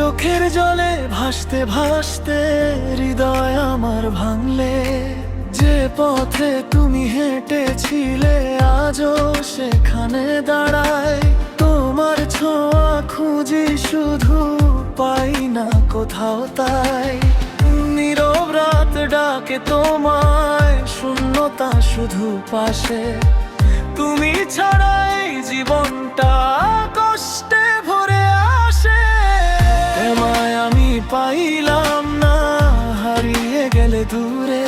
চোখের জলে ভাসতে ভাসতে হৃদয় আমার ভাঙলে, যে পথে তুমি হেঁটেছিলে আজও সেখানে দাঁড়ায়। তোমার ছোঁয়া খুঁজি শুধু পাই না কোথাও, তাই নীরব রাত ডাকে তোমায়, শূন্যতা শুধু পাশে। তুমি ছাড়াই জীবনটা কষ্টে ভরে আসে। তোমায় আমি পাইলাম না, হারিয়ে গেলে দূরে।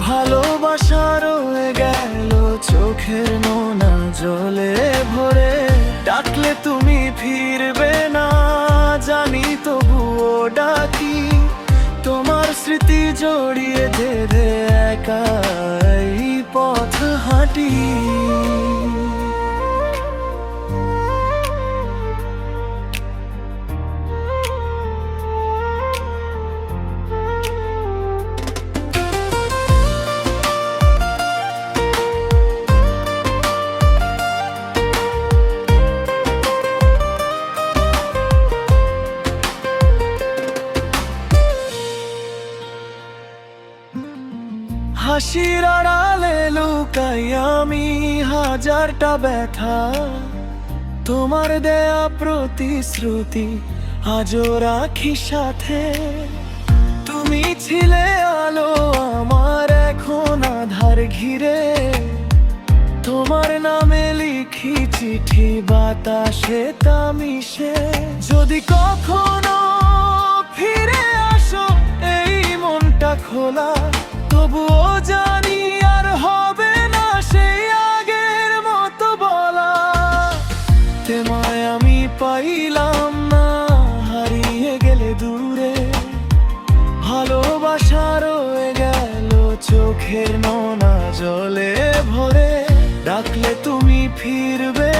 ভালোবাসা রয়ে গেল চোখের নোনা জলে ভরে। ডাকলে তুমি ফিরবে না জানি, তবুও ডাকি। তোমার স্মৃতি জড়িয়ে ধরে একাই পথ হাঁটি। হাসির আড়ালে লুকাই আমি হাজারটা ব্যথা। তোমার দেয়া প্রতিশ্রুতি আজও রাখি সাথে। তুমি ছিলে আলো আমার এখন আধার ঘিরে। তোমার নামে লিখি চিঠি বাতাসে তা মিশে। যদি কখনো ফিরে আসো এই মনটা খোলা, তবুও জানি আর হবে না সেই আগের মতো বলা। তোমায় আমি পাইলাম না, হারিয়ে গেলে দূরে। ভালোবাসা রয়ে গেল চোখের নোনা জলে ভরে। ডাকলে তুমি ফিরবে